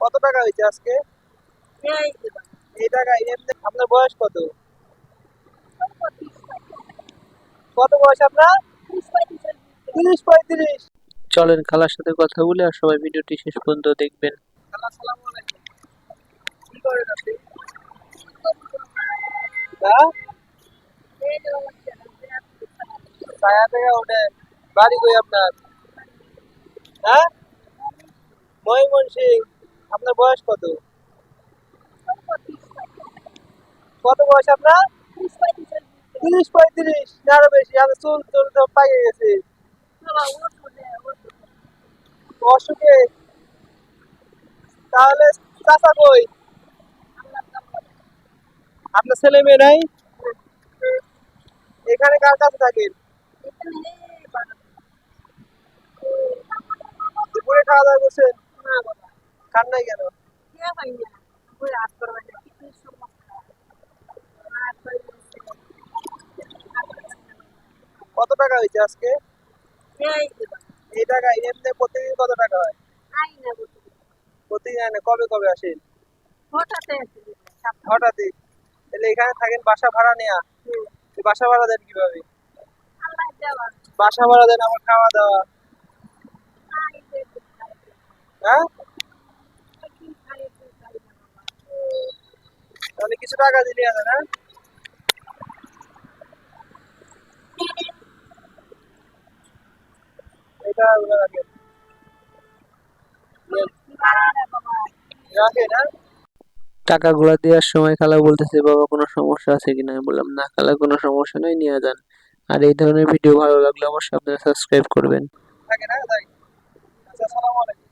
কত টাকা হয়েছে আজকে? এই টাকা এমনি আপনার বয়স কত? কত বয়স আপনার? 30-35। চলেন খালার সাথে কথা বলে আর সবাই ভিডিওটি শেষ পর্যন্ত দেখবেন। খালা আসসালামু আলাইকুম। কি করেন আপনি? হ্যাঁ? ছায়া থেকে ওঠেন। বাড়ি কই আপনার? হ্যাঁ? ময়মনসিং। আপনার বয়স কত? কত বয়স আপনার? 30-35 না আরো বেশি। আপনার চুল টুল সব পাকে গেছে। অসুখে তাহলে চাচা কই? আপনার ছেলে মেয়ে নাই? এখানে কার কাছে থাকেন? দুপুরে খাওয়া দাওয়া করছেন? খান নাই কেন? কত টাকা হয়েছে আজকে? এই টাকা এমনি প্রতিদিন কত টাকা হয়? প্রতিদিন আনে কবে কবে আসেন? হঠাৎই। তাহলে এখানে থাকেন বাসা ভাড়া নেয়া? এই বাসা ভাড়া দেন কিভাবে? বাসা ভাড়া দেন আমার খাওয়া দাওয়া? হ্যাঁ? ও, তাহলে কিছু টাকা দিলে আছে না? এটা ওগুলো রাখেন। রাখেন হ্যাঁ? টাকাগুলা দেওয়ার সময় খালা বলতেছে বাবা কোনো সমস্যা আছে কিনা, আমি বললাম না খালা কোনো সমস্যা নাই, নিয়ে যান। আর এই ধরনের ভিডিও ভালো লাগলে অবশ্যই আপনারা সাবস্ক্রাইব করবেন। থাকে না তাই? আচ্ছা আসসালামু আলাইকুম।